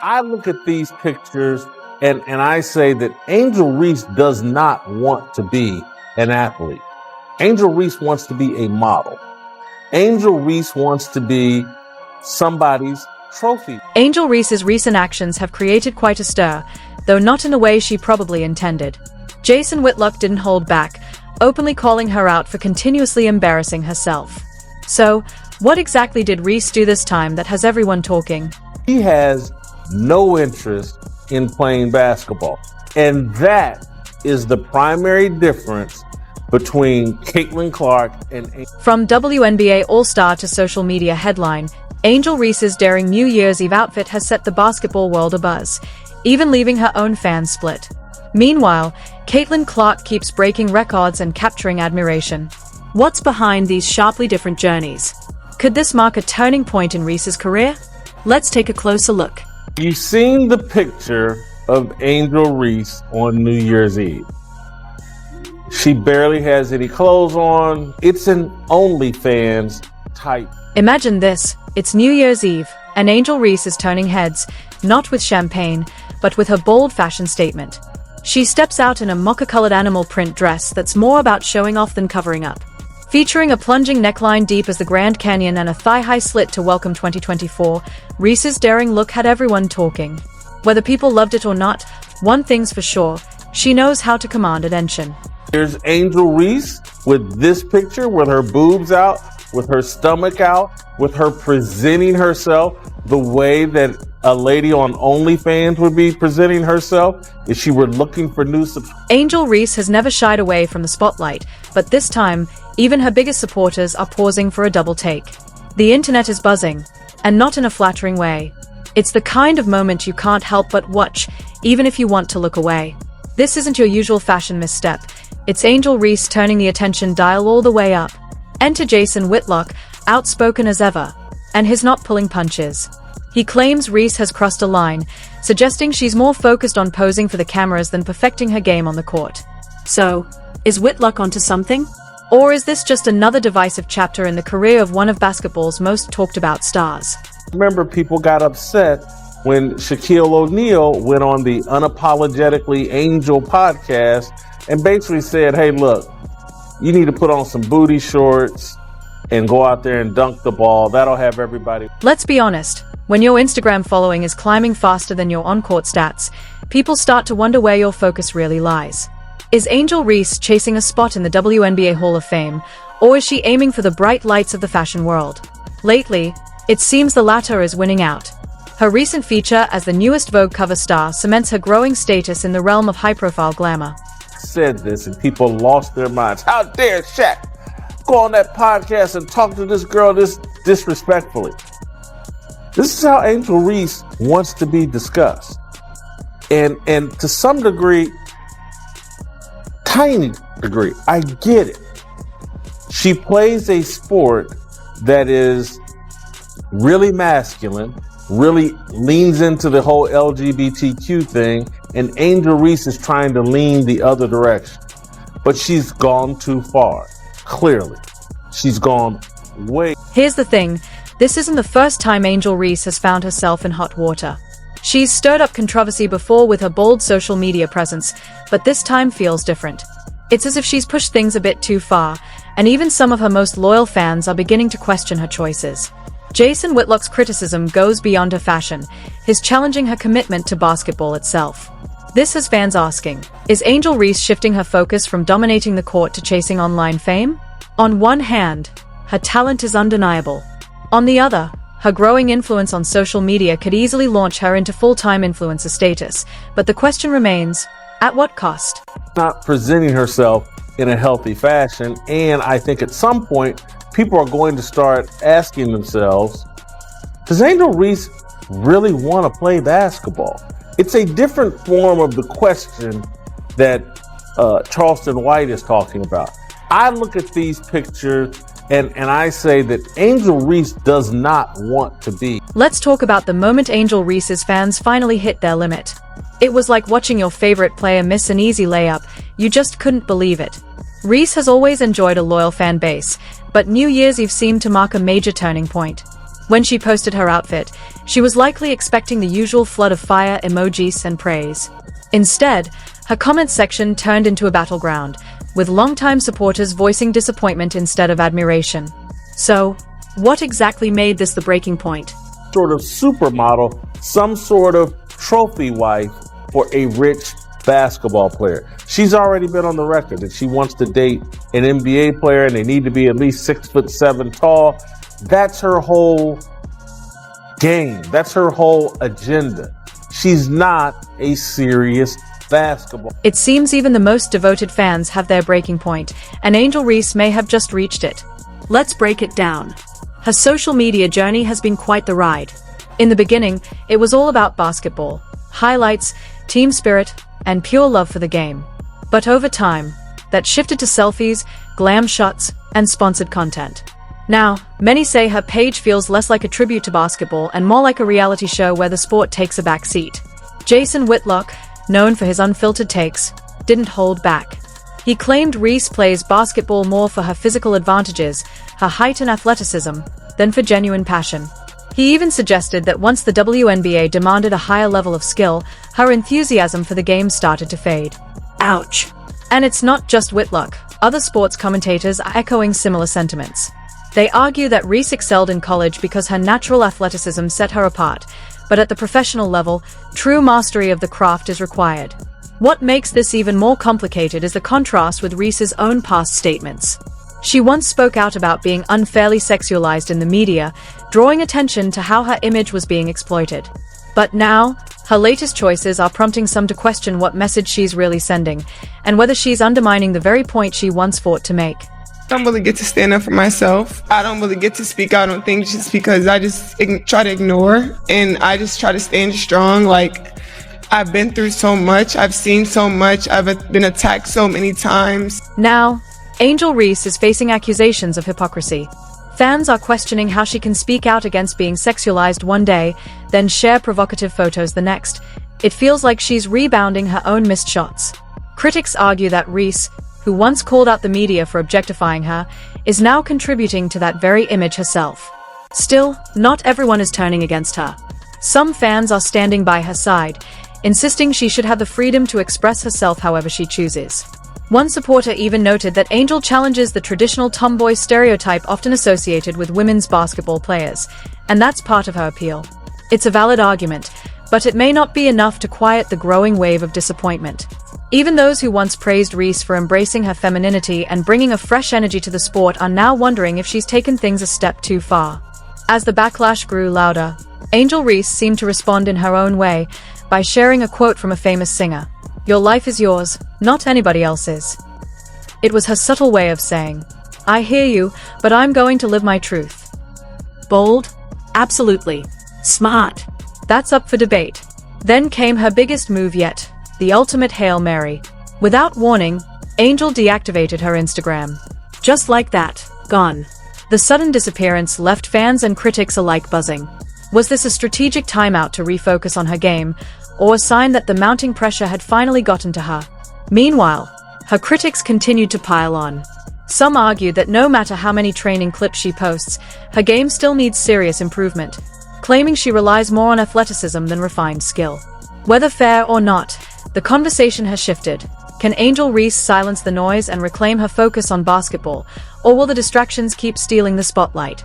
I look at these pictures and I say that Angel Reese does not want to be an athlete. Angel Reese wants to be a model. Angel Reese wants to be somebody's trophy. Angel Reese's recent actions have created quite a stir, though not in a way she probably intended. Jason Whitlock didn't hold back, openly calling her out for continuously embarrassing herself. So, what exactly did Reese do this time that has everyone talking? He has no interest in playing basketball. And that is the primary difference between Caitlin Clark and... From WNBA All-Star to social media headline, Angel Reese's daring New Year's Eve outfit has set the basketball world abuzz, even leaving her own fans split. Meanwhile, Caitlin Clark keeps breaking records and capturing admiration. What's behind these sharply different journeys? Could this mark a turning point in Reese's career? Let's take a closer look. You've seen the picture of Angel Reese on New Year's Eve. She barely has any clothes on. It's an OnlyFans type. Imagine this. It's New Year's Eve, and Angel Reese is turning heads, not with champagne, but with her bold fashion statement. She steps out in a mocha-colored animal print dress that's more about showing off than covering up. Featuring a plunging neckline deep as the Grand Canyon and a thigh-high slit to welcome 2024, Reese's daring look had everyone talking. Whether people loved it or not, one thing's for sure, she knows how to command attention. Here's Angel Reese with this picture, with her boobs out, with her stomach out, with her presenting herself the way that a lady on OnlyFans would be presenting herself if she were looking for new subscribers. Angel Reese has never shied away from the spotlight, but this time, even her biggest supporters are pausing for a double take. The internet is buzzing, and not in a flattering way. It's the kind of moment you can't help but watch, even if you want to look away. This isn't your usual fashion misstep. It's Angel Reese turning the attention dial all the way up. Enter Jason Whitlock, outspoken as ever, and he's not pulling punches. He claims Reese has crossed a line, suggesting she's more focused on posing for the cameras than perfecting her game on the court. So, is Whitlock onto something? Or is this just another divisive chapter in the career of one of basketball's most talked about stars? Remember, people got upset when Shaquille O'Neal went on the Unapologetically Angel podcast and basically said, hey, look, you need to put on some booty shorts and go out there and dunk the ball. That'll have everybody. Let's be honest. When your Instagram following is climbing faster than your on-court stats, people start to wonder where your focus really lies. Is Angel Reese chasing a spot in the WNBA Hall of Fame, or is she aiming for the bright lights of the fashion world? Lately, it seems the latter is winning out. Her recent feature as the newest Vogue cover star cements her growing status in the realm of high-profile glamour. Said this and people lost their minds. How dare Shaq go on that podcast and talk to this girl this disrespectfully? This is how Angel Reese wants to be discussed. And to some degree, tiny degree, I get it. She plays a sport that is really masculine, really leans into the whole LGBTQ thing, and Angel Reese is trying to lean the other direction. But she's gone too far, clearly. She's gone way... Here's the thing. This isn't the first time Angel Reese has found herself in hot water. She's stirred up controversy before with her bold social media presence, but this time feels different. It's as if she's pushed things a bit too far, and even some of her most loyal fans are beginning to question her choices. Jason Whitlock's criticism goes beyond her fashion, his challenging her commitment to basketball itself. This has fans asking, is Angel Reese shifting her focus from dominating the court to chasing online fame? On one hand, her talent is undeniable. On the other, her growing influence on social media could easily launch her into full-time influencer status, but the question remains, at what cost? Not presenting herself in a healthy fashion, and I think at some point, people are going to start asking themselves, does Angel Reese really want to play basketball? It's a different form of the question that Charleston White is talking about. I look at these pictures and I say that Angel Reese does not want to be. Let's talk about the moment Angel Reese's fans finally hit their limit. It was like watching your favorite player miss an easy layup. You just couldn't believe it. Reese has always enjoyed a loyal fan base, but New Year's Eve seemed to mark a major turning point. When she posted her outfit, she was likely expecting the usual flood of fire emojis and praise. Instead, her comment section turned into a battleground, with longtime supporters voicing disappointment instead of admiration. So, what exactly made this the breaking point? Sort of supermodel, some sort of trophy wife for a rich basketball player. She's already been on the record that she wants to date an NBA player and they need to be at least 6'7" tall. That's her whole game. That's her whole agenda. She's not a serious basketball. It seems even the most devoted fans have their breaking point, and Angel Reese may have just reached it. Let's break it down. Her social media journey has been quite the ride. In the beginning, it was all about basketball, highlights, team spirit, and pure love for the game. But over time, that shifted to selfies, glam shots, and sponsored content. Now, many say her page feels less like a tribute to basketball and more like a reality show where the sport takes a back seat. Jason Whitlock, known for his unfiltered takes, didn't hold back. He claimed Reese plays basketball more for her physical advantages, her height and athleticism, than for genuine passion. He even suggested that once the WNBA demanded a higher level of skill, her enthusiasm for the game started to fade. Ouch. And it's not just Whitlock. Other sports commentators are echoing similar sentiments. They argue that Reese excelled in college because her natural athleticism set her apart, but at the professional level, true mastery of the craft is required. What makes this even more complicated is the contrast with Reese's own past statements. She once spoke out about being unfairly sexualized in the media, drawing attention to how her image was being exploited. But now, her latest choices are prompting some to question what message she's really sending, and whether she's undermining the very point she once fought to make. I don't really get to stand up for myself. I don't really get to speak out on things just because I just try to ignore, and I just try to stand strong. Like, I've been through so much, I've seen so much, I've been attacked so many times. Now, Angel Reese is facing accusations of hypocrisy. Fans are questioning how she can speak out against being sexualized one day, then share provocative photos the next. It feels like she's rebounding her own missed shots. Critics argue that Reese, who once called out the media for objectifying her, is now contributing to that very image herself. Still, not everyone is turning against her. Some fans are standing by her side, insisting she should have the freedom to express herself however she chooses. One supporter even noted that Angel challenges the traditional tomboy stereotype often associated with women's basketball players, and that's part of her appeal. It's a valid argument, but it may not be enough to quiet the growing wave of disappointment. Even those who once praised Reese for embracing her femininity and bringing a fresh energy to the sport are now wondering if she's taken things a step too far. As the backlash grew louder, Angel Reese seemed to respond in her own way by sharing a quote from a famous singer. "Your life is yours, not anybody else's." It was her subtle way of saying, "I hear you, but I'm going to live my truth." Bold? Absolutely. Smart? That's up for debate. Then came her biggest move yet, the ultimate Hail Mary. Without warning, Angel deactivated her Instagram. Just like that, gone. The sudden disappearance left fans and critics alike buzzing. Was this a strategic timeout to refocus on her game, or a sign that the mounting pressure had finally gotten to her? Meanwhile, her critics continued to pile on. Some argued that no matter how many training clips she posts, her game still needs serious improvement, claiming she relies more on athleticism than refined skill. Whether fair or not, the conversation has shifted. Can Angel Reese silence the noise and reclaim her focus on basketball, or will the distractions keep stealing the spotlight?